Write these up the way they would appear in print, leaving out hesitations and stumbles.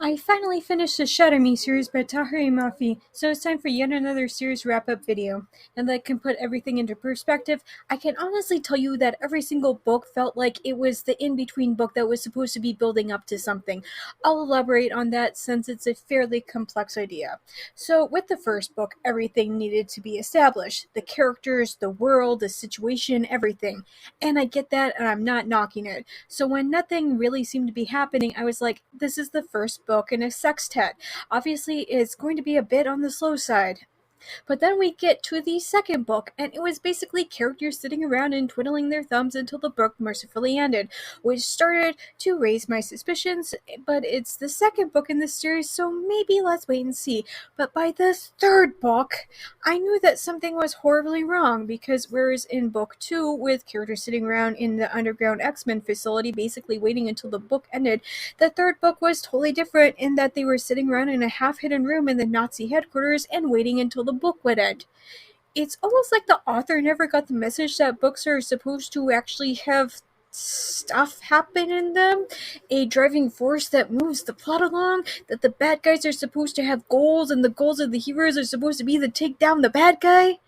I finally finished the Shatter Me series by Tahereh Mafi, so it's time for yet another series wrap-up video. And that can put everything into perspective, I can honestly tell you that every single book felt like it was the in-between book that was supposed to be building up to something. I'll elaborate on that since it's a fairly complex idea. So with the first book, everything needed to be established. The characters, the world, the situation, everything. And I get that, and I'm not knocking it. So when nothing really seemed to be happening, I was like, this is the first book in a sextet. Obviously, it's going to be a bit on the slow side. But then we get to the second book, and it was basically characters sitting around and twiddling their thumbs until the book mercifully ended, which started to raise my suspicions, but it's the second book in this series, so maybe let's wait and see. But by the third book, I knew that something was horribly wrong, because whereas in book 2, with characters sitting around in the underground X-Men facility basically waiting until the book ended, the third book was totally different in that they were sitting around in a half-hidden room in the Nazi headquarters and waiting until the book would end. It's almost like the author never got the message that books are supposed to actually have stuff happen in them, a driving force that moves the plot along, that the bad guys are supposed to have goals and the goals of the heroes are supposed to be to take down the bad guy.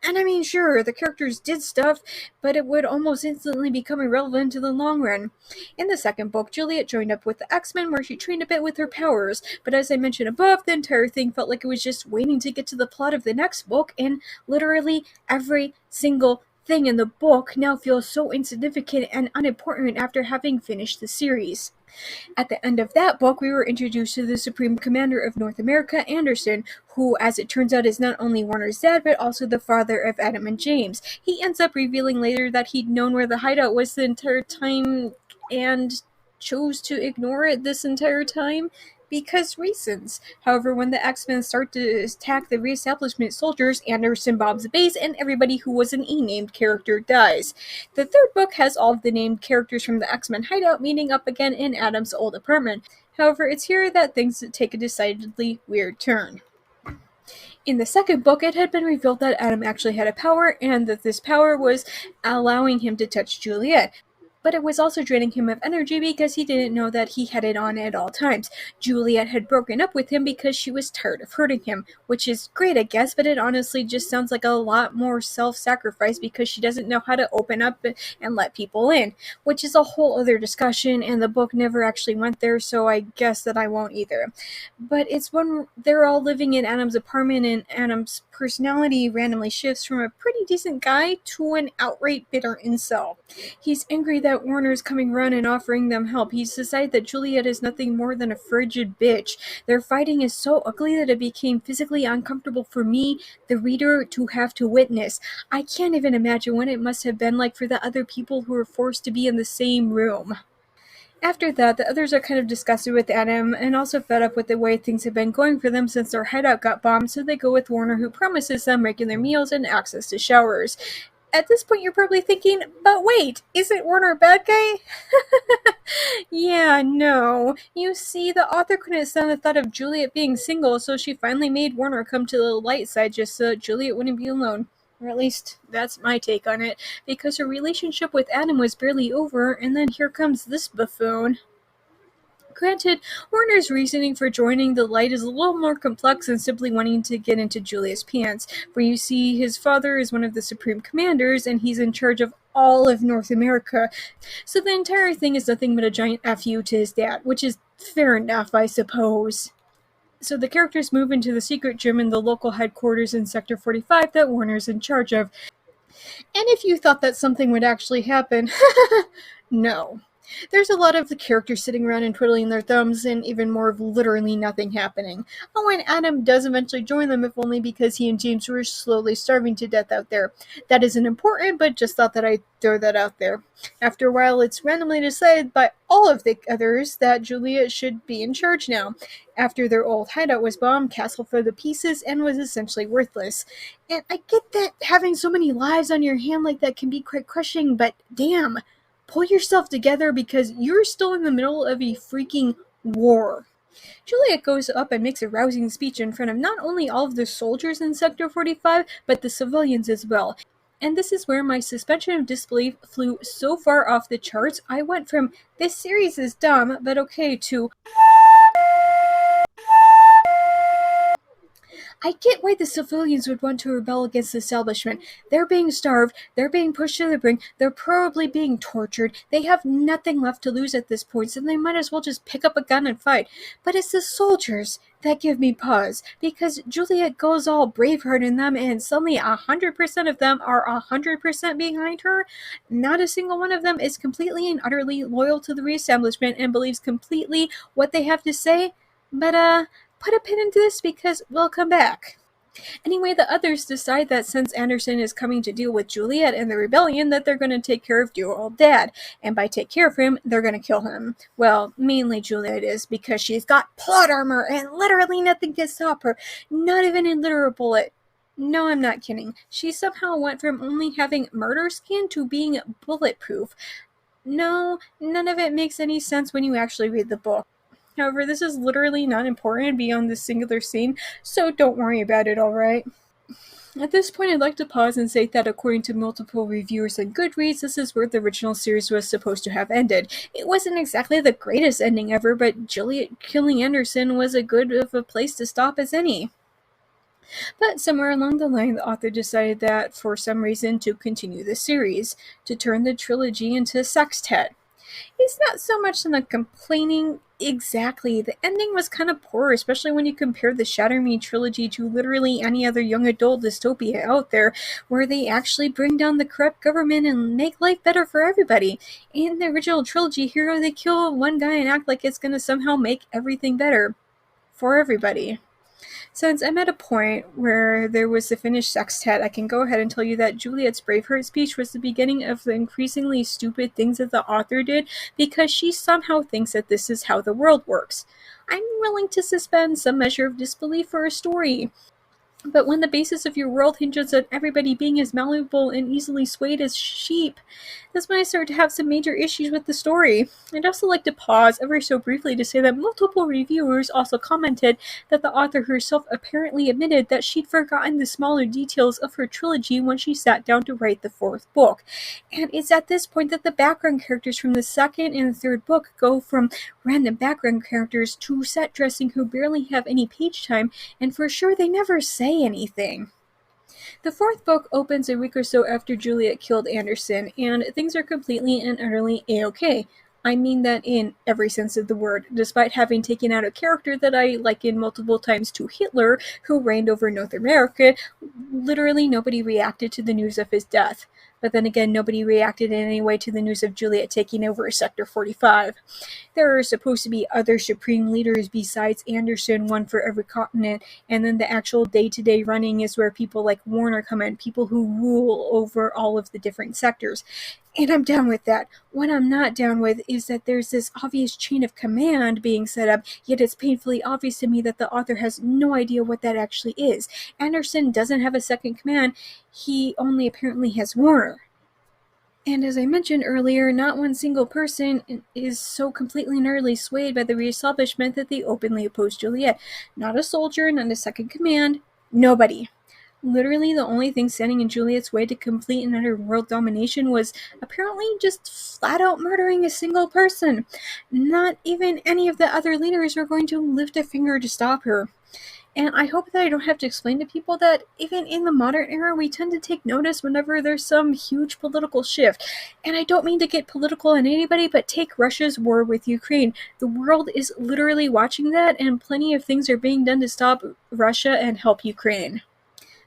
And I mean, sure, the characters did stuff, but it would almost instantly become irrelevant to the long run. In the second book, Juliet joined up with the X-Men where she trained a bit with her powers, but as I mentioned above, the entire thing felt like it was just waiting to get to the plot of the next book, and literally every single thing in the book now feels so insignificant and unimportant after having finished the series. At the end of that book, we were introduced to the Supreme Commander of North America, Anderson, who, as it turns out, is not only Warner's dad, but also the father of Adam and James. He ends up revealing later that he'd known where the hideout was the entire time and chose to ignore it this entire time because reasons. However, when the X-Men start to attack the reestablishment soldiers, Anderson bombs the base and everybody who was an E-named character dies. The third book has all of the named characters from the X-Men hideout meeting up again in Adam's old apartment. However, it's here that things take a decidedly weird turn. In the second book, it had been revealed that Adam actually had a power, and that this power was allowing him to touch Juliet. But it was also draining him of energy because he didn't know that he had it on at all times. Juliet had broken up with him because she was tired of hurting him, which is great, I guess, but it honestly just sounds like a lot more self-sacrifice because she doesn't know how to open up and let people in, which is a whole other discussion, and the book never actually went there, so I guess that I won't either. But it's when they're all living in Adam's apartment and Adam's personality randomly shifts from a pretty decent guy to an outright bitter incel. He's angry that Warner's coming around and offering them help. He's decided that Juliet is nothing more than a frigid bitch. Their fighting is so ugly that it became physically uncomfortable for me, the reader, to have to witness. I can't even imagine what it must have been like for the other people who were forced to be in the same room. After that, the others are kind of disgusted with Adam and also fed up with the way things have been going for them since their hideout got bombed, so they go with Warner, who promises them regular meals and access to showers. At this point, you're probably thinking, but wait, isn't Warner a bad guy? Yeah, no. You see, the author couldn't stand the thought of Juliet being single, so she finally made Warner come to the light side just so that Juliet wouldn't be alone. Or at least, that's my take on it, because her relationship with Adam was barely over, and then here comes this buffoon. Granted, Warner's reasoning for joining the light is a little more complex than simply wanting to get into Juliet's pants, for you see his father is one of the Supreme Commanders, and he's in charge of all of North America, so the entire thing is nothing but a giant FU to his dad, which is fair enough, I suppose. So the characters move into the secret gym in the local headquarters in Sector 45 that Warner's in charge of. And if you thought that something would actually happen, no. There's a lot of the characters sitting around and twiddling their thumbs, and even more of literally nothing happening. Oh, and Adam does eventually join them, if only because he and James were slowly starving to death out there. That isn't important, but just thought that I'd throw that out there. After a while, it's randomly decided by all of the others that Juliet should be in charge now. After their old hideout was bombed, Castle fell to pieces and was essentially worthless. And I get that having so many lives on your hand like that can be quite crushing, but damn, pull yourself together because you're still in the middle of a freaking war. Juliet goes up and makes a rousing speech in front of not only all of the soldiers in Sector 45, but the civilians as well. And this is where my suspension of disbelief flew so far off the charts, I went from, this series is dumb, but okay, to, I get why the civilians would want to rebel against the establishment. They're being starved, they're being pushed to the brink, they're probably being tortured, they have nothing left to lose at this point, so they might as well just pick up a gun and fight. But it's the soldiers that give me pause, because Juliet goes all Braveheart in them, and suddenly 100% of them are 100% behind her. Not a single one of them is completely and utterly loyal to the reestablishment and believes completely what they have to say. But put a pin into this because we'll come back. Anyway, the others decide that since Anderson is coming to deal with Juliet and the rebellion, that they're going to take care of dear old dad. And by take care of him, they're going to kill him. Well, mainly Juliet is, because she's got plot armor and literally nothing can stop her. Not even a literal bullet. No, I'm not kidding. She somehow went from only having murder skin to being bulletproof. No, none of it makes any sense when you actually read the book. However, this is literally not important beyond this singular scene, so don't worry about it, alright? At this point, I'd like to pause and say that according to multiple reviewers and Goodreads, this is where the original series was supposed to have ended. It wasn't exactly the greatest ending ever, but Juliet killing Anderson was as good of a place to stop as any. But somewhere along the line, the author decided that, for some reason, to continue the series, to turn the trilogy into a sextet. It's not so much in a complaining exactly. The ending was kind of poor, especially when you compare the Shatter Me trilogy to literally any other young adult dystopia out there, where they actually bring down the corrupt government and make life better for everybody. In the original trilogy, here they kill one guy and act like it's going to somehow make everything better for everybody. Since I'm at a point where there was the finished sextet, I can go ahead and tell you that Juliet's Braveheart speech was the beginning of the increasingly stupid things that the author did, because she somehow thinks that this is how the world works. I'm willing to suspend some measure of disbelief for a story. But when the basis of your world hinges on everybody being as malleable and easily swayed as sheep, that's when I start to have some major issues with the story. I'd also like to pause ever so briefly to say that multiple reviewers also commented that the author herself apparently admitted that she'd forgotten the smaller details of her trilogy when she sat down to write the fourth book. And it's at this point that the background characters from the second and third book go from random background characters to set dressing who barely have any page time, and for sure they never say anything. The fourth book opens a week or so after Juliet killed Anderson, and things are completely and utterly a-okay. I mean that in every sense of the word, despite having taken out a character that I liken multiple times to Hitler, who reigned over North America. Literally nobody reacted to the news of his death. But then again, nobody reacted in any way to the news of Juliet taking over Sector 45. There are supposed to be other supreme leaders besides Anderson, one for every continent, and then the actual day-to-day running is where people like Warner come in, people who rule over all of the different sectors. And I'm down with that. What I'm not down with is that there's this obvious chain of command being set up, yet it's painfully obvious to me that the author has no idea what that actually is. Anderson doesn't have a second command, he only apparently has Warner. And as I mentioned earlier, not one single person is so completely and utterly swayed by the reestablishment that they openly oppose Juliet. Not a soldier, not a second command, nobody. Literally, the only thing standing in Juliet's way to complete and utter world domination was apparently just flat out murdering a single person. Not even any of the other leaders were going to lift a finger to stop her. And I hope that I don't have to explain to people that even in the modern era, we tend to take notice whenever there's some huge political shift. And I don't mean to get political on anybody, but take Russia's war with Ukraine. The world is literally watching that, and plenty of things are being done to stop Russia and help Ukraine.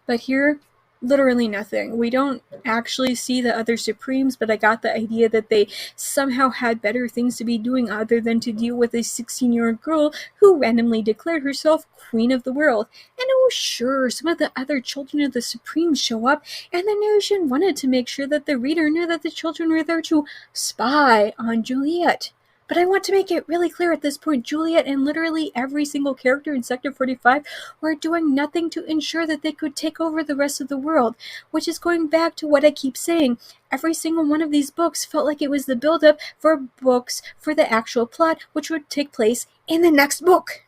But here, literally nothing. We don't actually see the other Supremes, but I got the idea that they somehow had better things to be doing other than to deal with a 16-year-old girl who randomly declared herself Queen of the World. And oh sure, some of the other children of the Supremes show up, and the narration wanted to make sure that the reader knew that the children were there to spy on Juliet. But I want to make it really clear at this point, Juliet and literally every single character in Sector 45 were doing nothing to ensure that they could take over the rest of the world, which is going back to what I keep saying. Every single one of these books felt like it was the build-up for books for the actual plot, which would take place in the next book.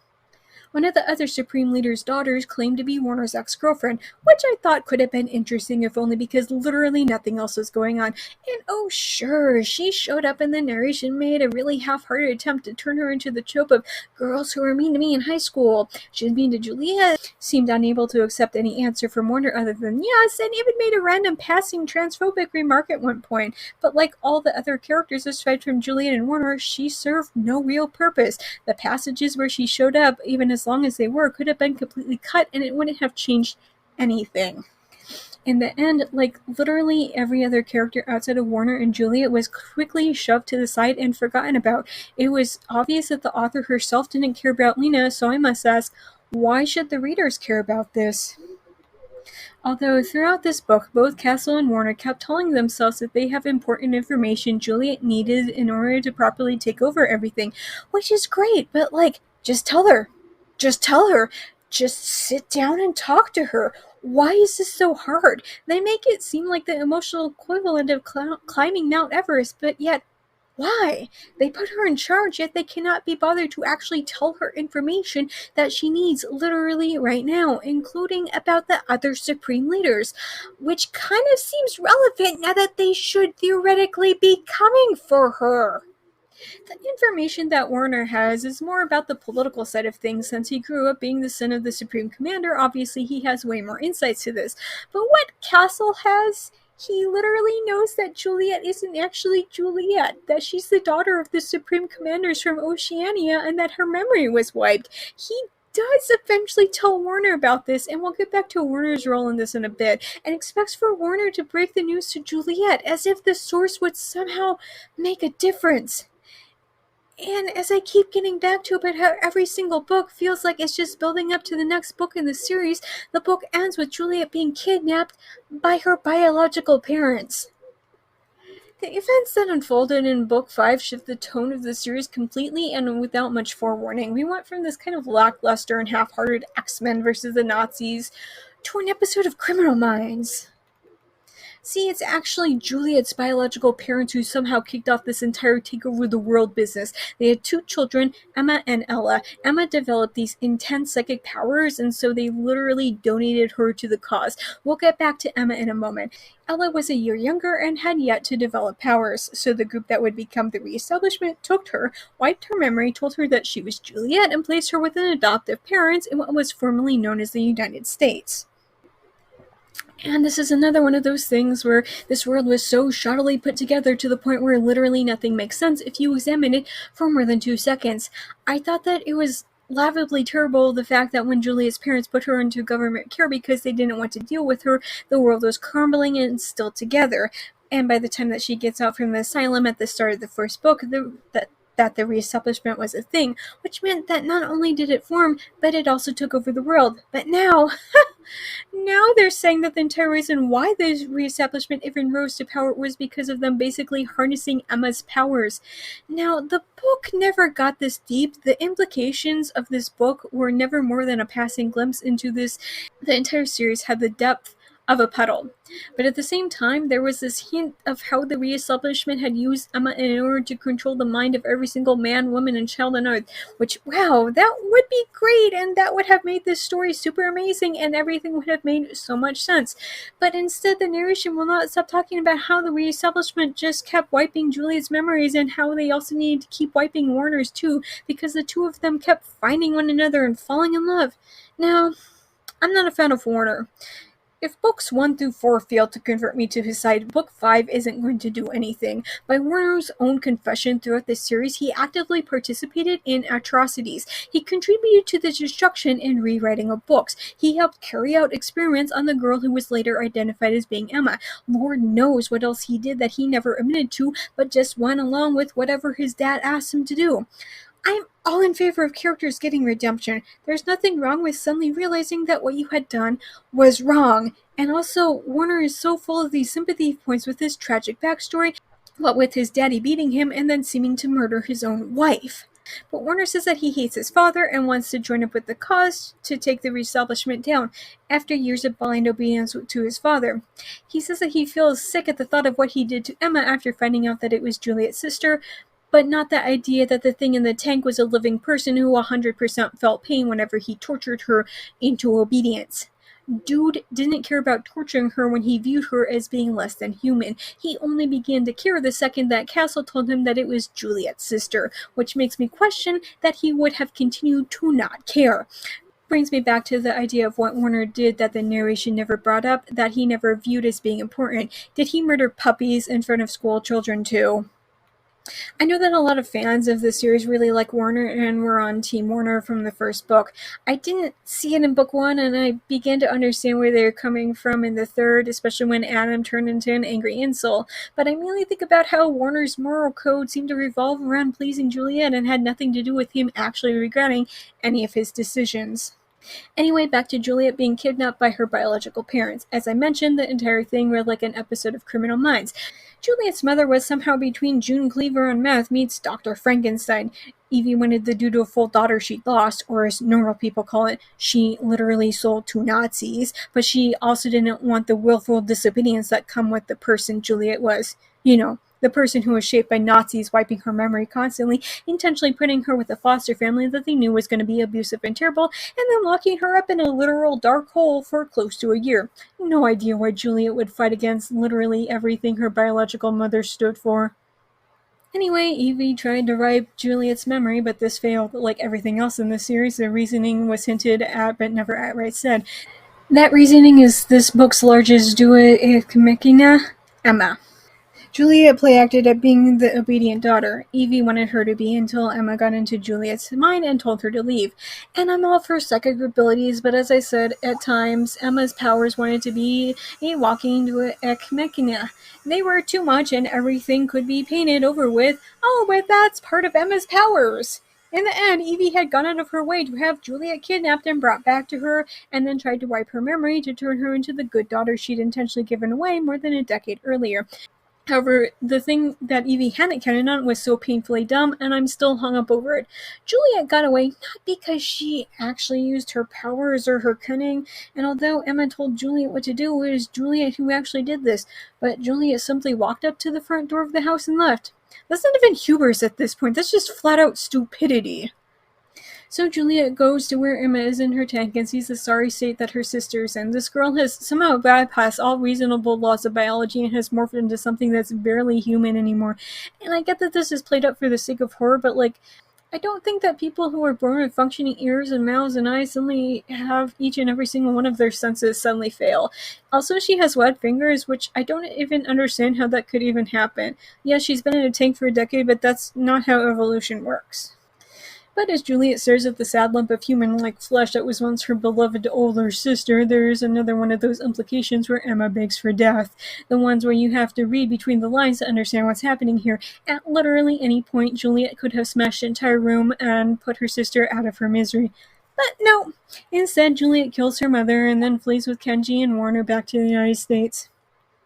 One of the other Supreme Leader's daughters claimed to be Warner's ex-girlfriend, which I thought could have been interesting if only because literally nothing else was going on. And oh sure, she showed up in the narration, made a really half-hearted attempt to turn her into the trope of girls who were mean to me in high school. She was mean to Juliet, seemed unable to accept any answer from Warner other than yes, and even made a random passing transphobic remark at one point. But like all the other characters aside from Juliet and Warner, she served no real purpose. The passages where she showed up, even as long as they were, could have been completely cut and it wouldn't have changed anything. In the end, like literally every other character outside of Warner and Juliet was quickly shoved to the side and forgotten about. It was obvious that the author herself didn't care about Lena, so I must ask, why should the readers care about this? Although throughout this book, both Castle and Warner kept telling themselves that they have important information Juliet needed in order to properly take over everything, which is great, but like, just tell her. Just tell her. Just sit down and talk to her. Why is this so hard? They make it seem like the emotional equivalent of climbing Mount Everest, but yet why? They put her in charge, yet they cannot be bothered to actually tell her information that she needs literally right now, including about the other Supreme Leaders, which kind of seems relevant now that they should theoretically be coming for her. The information that Warner has is more about the political side of things. Since he grew up being the son of the Supreme Commander, obviously he has way more insights to this. But what Castle has, he literally knows that Juliet isn't actually Juliet, that she's the daughter of the Supreme Commanders from Oceania, and that her memory was wiped. He does eventually tell Warner about this, and we'll get back to Warner's role in this in a bit, and expects for Warner to break the news to Juliet, as if the source would somehow make a difference. And as I keep getting back to about how every single book feels like it's just building up to the next book in the series, the book ends with Juliet being kidnapped by her biological parents. The events that unfolded in Book 5 shift the tone of the series completely and without much forewarning. We went from this kind of lackluster and half-hearted X-Men versus the Nazis to an episode of Criminal Minds. See, it's actually Juliet's biological parents who somehow kicked off this entire take-over-the-world business. They had two children, Emma and Ella. Emma developed these intense psychic powers, and so they literally donated her to the cause. We'll get back to Emma in a moment. Ella was a year younger and had yet to develop powers, so the group that would become the Reestablishment took her, wiped her memory, told her that she was Juliet, and placed her with an adoptive parents in what was formerly known as the United States. And this is another one of those things where this world was so shoddily put together to the point where literally nothing makes sense if you examine it for more than 2 seconds. I thought that it was laughably terrible the fact that when Juliet's parents put her into government care because they didn't want to deal with her, the world was crumbling and still together. And by the time that she gets out from the asylum at the start of the first book, that the Reestablishment was a thing, which meant that not only did it form, but it also took over the world. But now they're saying that the entire reason why the Reestablishment even rose to power was because of them basically harnessing Emma's powers. Now, the book never got this deep. The implications of this book were never more than a passing glimpse into this. The entire series had the depth of a puddle. But at the same time, there was this hint of how the Reestablishment had used Emma in order to control the mind of every single man, woman, and child on Earth, which, wow, that would be great, and that would have made this story super amazing, and everything would have made so much sense. But instead, the narration will not stop talking about how the Reestablishment just kept wiping Juliet's memories, and how they also needed to keep wiping Warner's too, because the two of them kept finding one another and falling in love. Now, I'm not a fan of Warner. If books 1 through 4 failed to convert me to his side, book 5 isn't going to do anything. By Warner's own confession throughout this series, he actively participated in atrocities. He contributed to the destruction and rewriting of books. He helped carry out experiments on the girl who was later identified as being Emma. Lord knows what else he did that he never admitted to, but just went along with whatever his dad asked him to do. I'm all in favor of characters getting redemption. There's nothing wrong with suddenly realizing that what you had done was wrong. And also, Warner is so full of these sympathy points with his tragic backstory, what with his daddy beating him and then seeming to murder his own wife. But Warner says that he hates his father and wants to join up with the cause to take the Reestablishment down after years of blind obedience to his father. He says that he feels sick at the thought of what he did to Emma after finding out that it was Juliet's sister, but not the idea that the thing in the tank was a living person who 100% felt pain whenever he tortured her into obedience. Dude didn't care about torturing her when he viewed her as being less than human. He only began to care the second that Castle told him that it was Juliet's sister, which makes me question that he would have continued to not care. Brings me back to the idea of what Warner did that the narration never brought up, that he never viewed as being important. Did he murder puppies in front of school children too? I know that a lot of fans of the series really like Warner and were on Team Warner from the first book. I didn't see it in book one, and I began to understand where they were coming from in the third, especially when Adam turned into an angry incel. But I mainly think about how Warner's moral code seemed to revolve around pleasing Juliet and had nothing to do with him actually regretting any of his decisions. Anyway, back to Juliet being kidnapped by her biological parents. As I mentioned, the entire thing read like an episode of Criminal Minds. Juliet's mother was somehow between June Cleaver on meth meets Dr. Frankenstein. Evie wanted the dutiful daughter she'd lost, or as normal people call it, she literally sold to Nazis, but she also didn't want the willful disobedience that come with the person Juliet was. You know, the person who was shaped by Nazis wiping her memory constantly, intentionally putting her with a foster family that they knew was going to be abusive and terrible, and then locking her up in a literal dark hole for close to a year. No idea why Juliet would fight against literally everything her biological mother stood for. Anyway, Evie tried to wipe Juliet's memory, but this failed. Like everything else in the series, the reasoning was hinted at but never outright said. That reasoning is this book's largest Dua Machina, Emma. Juliet play-acted at being the obedient daughter. Evie wanted her to be until Emma got into Juliet's mind and told her to leave. And I'm all for psychic abilities, but as I said, at times, Emma's powers wanted to be a walking duec machina. They were too much and everything could be painted over with, oh, but that's part of Emma's powers. In the end, Evie had gone out of her way to have Juliet kidnapped and brought back to her, and then tried to wipe her memory to turn her into the good daughter she'd intentionally given away more than a decade earlier. However, the thing that Evie hadn't counted on was so painfully dumb, and I'm still hung up over it. Juliet got away not because she actually used her powers or her cunning, and although Emma told Juliet what to do, it was Juliet who actually did this, but Juliet simply walked up to the front door of the house and left. That's not even hubris at this point, that's just flat-out stupidity. So Juliet goes to where Emma is in her tank and sees the sorry state that her sister is in. This girl has somehow bypassed all reasonable laws of biology and has morphed into something that's barely human anymore. And I get that this is played up for the sake of horror, but I don't think that people who are born with functioning ears and mouths and eyes suddenly have each and every single one of their senses suddenly fail. Also, she has wet fingers, which I don't even understand how that could even happen. Yes, she's been in a tank for a decade, but that's not how evolution works. But as Juliet stares at the sad lump of human-like flesh that was once her beloved older sister, there is another one of those implications where Emma begs for death. The ones where you have to read between the lines to understand what's happening here. At literally any point, Juliet could have smashed the entire room and put her sister out of her misery. But no. Instead, Juliet kills her mother and then flees with Kenji and Warner back to the United States.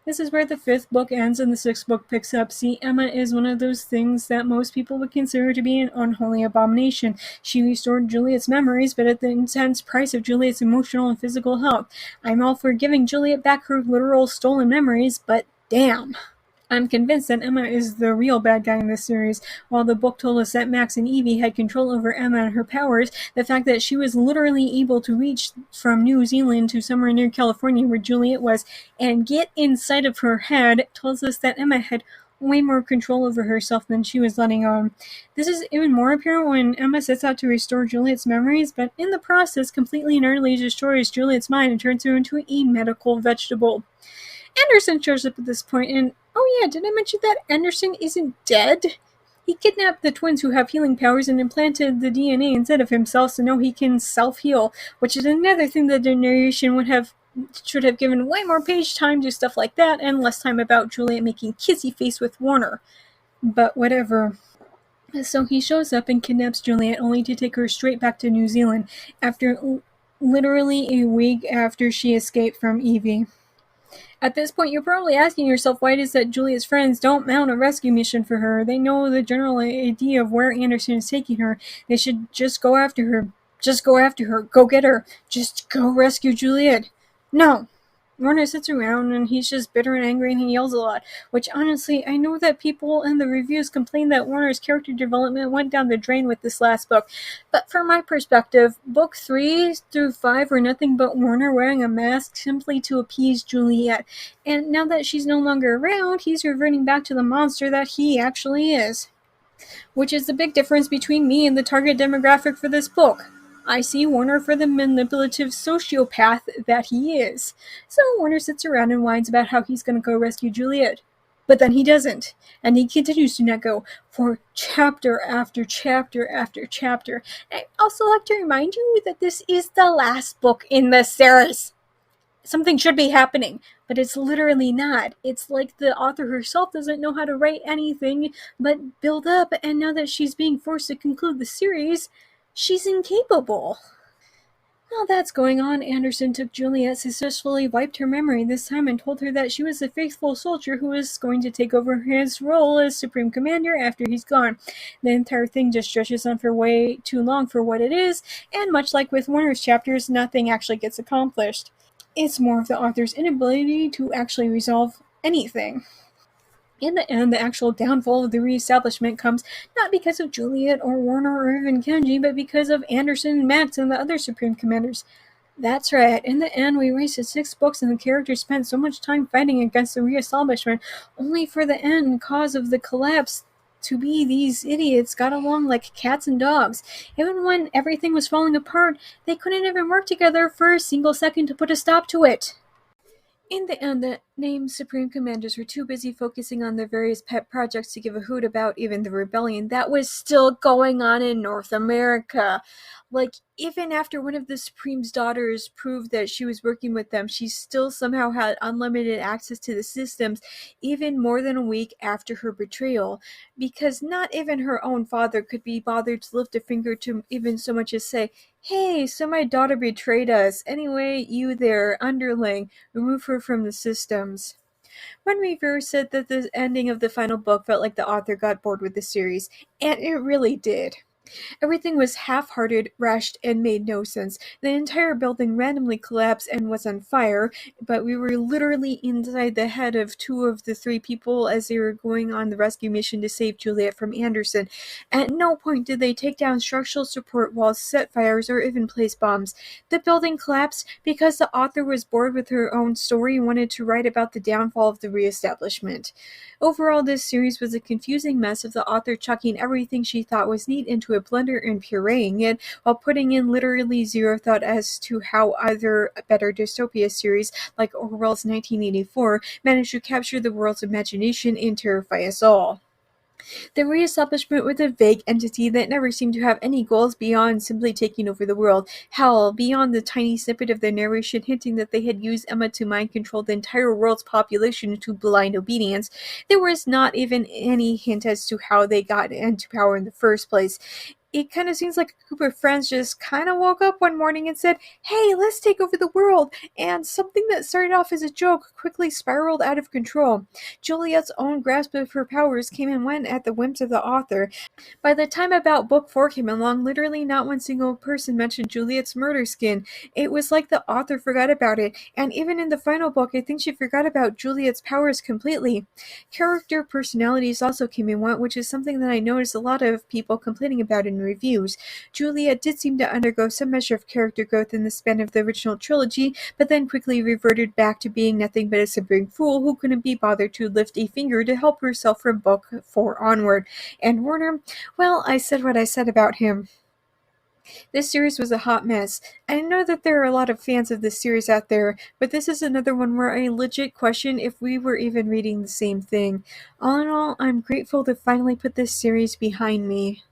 This is where the fifth book ends and the sixth book picks up. See, Emma is one of those things that most people would consider to be an unholy abomination. She restored Juliet's memories, but at the intense price of Juliet's emotional and physical health. I'm all for giving Juliet back her literal stolen memories, but damn. I'm convinced that Emma is the real bad guy in this series. While the book told us that Max and Evie had control over Emma and her powers, the fact that she was literally able to reach from New Zealand to somewhere near California where Juliet was and get inside of her head tells us that Emma had way more control over herself than she was letting on. This is even more apparent when Emma sets out to restore Juliet's memories, but in the process completely and utterly destroys Juliet's mind and turns her into a medical vegetable. Anderson shows up at this point, and oh yeah, did I mention that Anderson isn't dead? He kidnapped the twins who have healing powers and implanted the DNA inside of himself so now he can self-heal, which is another thing that the narration should have given way more page time to stuff like that and less time about Juliet making kissy face with Warner. But whatever. So he shows up and kidnaps Juliet only to take her straight back to New Zealand after literally a week after she escaped from Evie. At this point, you're probably asking yourself why it is that Juliet's friends don't mount a rescue mission for her. They know the general idea of where Anderson is taking her. They should just go after her. Just go after her. Go get her. Just go rescue Juliet. No. Warner sits around and he's just bitter and angry and he yells a lot, which honestly, I know that people in the reviews complain that Warner's character development went down the drain with this last book, but from my perspective, book 3 through 5 were nothing but Warner wearing a mask simply to appease Juliet, and now that she's no longer around, he's reverting back to the monster that he actually is. Which is the big difference between me and the target demographic for this book. I see Warner for the manipulative sociopath that he is. So Warner sits around and whines about how he's going to go rescue Juliet. But then he doesn't, and he continues to not go for chapter after chapter after chapter. And I also like to remind you that this is the last book in the series. Something should be happening, but it's literally not. It's like the author herself doesn't know how to write anything but build up, and now that she's being forced to conclude the series, she's incapable. While that's going on, Anderson took Juliet, successfully wiped her memory this time, and told her that she was a faithful soldier who was going to take over his role as Supreme Commander after he's gone. The entire thing just stretches on for way too long for what it is, and much like with Warner's chapters, nothing actually gets accomplished. It's more of the author's inability to actually resolve anything. In the end, the actual downfall of the reestablishment comes not because of Juliet or Warner or even Kenji, but because of Anderson, Max, and the other Supreme Commanders. That's right, in the end, we wasted 6 books and the characters spent so much time fighting against the reestablishment, only for the end cause of the collapse to be these idiots got along like cats and dogs. Even when everything was falling apart, they couldn't even work together for a single second to put a stop to it. In the end, the named Supreme Commanders were too busy focusing on their various pet projects to give a hoot about even the rebellion that was still going on in North America. Like, even after one of the Supreme's daughters proved that she was working with them, she still somehow had unlimited access to the systems, even more than a week after her betrayal, because not even her own father could be bothered to lift a finger to even so much as say, "Hey, so my daughter betrayed us. Anyway, you there, underling, remove her from the systems." One reviewer said that the ending of the final book felt like the author got bored with the series, and it really did. Everything was half-hearted, rushed, and made no sense. The entire building randomly collapsed and was on fire, but we were literally inside the head of 2 of the 3 people as they were going on the rescue mission to save Juliet from Anderson. At no point did they take down structural support walls, set fires, or even place bombs. The building collapsed because the author was bored with her own story and wanted to write about the downfall of the reestablishment. Overall, this series was a confusing mess of the author chucking everything she thought was neat into a blender and pureeing it, while putting in literally zero thought as to how other better dystopia series, like Orwell's 1984, managed to capture the world's imagination and terrify us all. The reestablishment was a vague entity that never seemed to have any goals beyond simply taking over the world. Hell, beyond the tiny snippet of their narration hinting that they had used Emma to mind control the entire world's population into blind obedience, there was not even any hint as to how they got into power in the first place. It kind of seems like a group of friends just kind of woke up one morning and said, "Hey, let's take over the world," and something that started off as a joke quickly spiraled out of control. Juliet's own grasp of her powers came and went at the whims of the author. By the time about book 4 came along, literally not one single person mentioned Juliet's murder skin. It was like the author forgot about it, and even in the final book, I think she forgot about Juliet's powers completely. Character personalities also came and went, which is something that I noticed a lot of people complaining about in reviews. Juliet did seem to undergo some measure of character growth in the span of the original trilogy, but then quickly reverted back to being nothing but a simpering fool who couldn't be bothered to lift a finger to help herself from book 4 onward. And Warner, well, I said what I said about him. This series was a hot mess. I know that there are a lot of fans of this series out there, but this is another one where I legit question if we were even reading the same thing. All in all, I'm grateful to finally put this series behind me.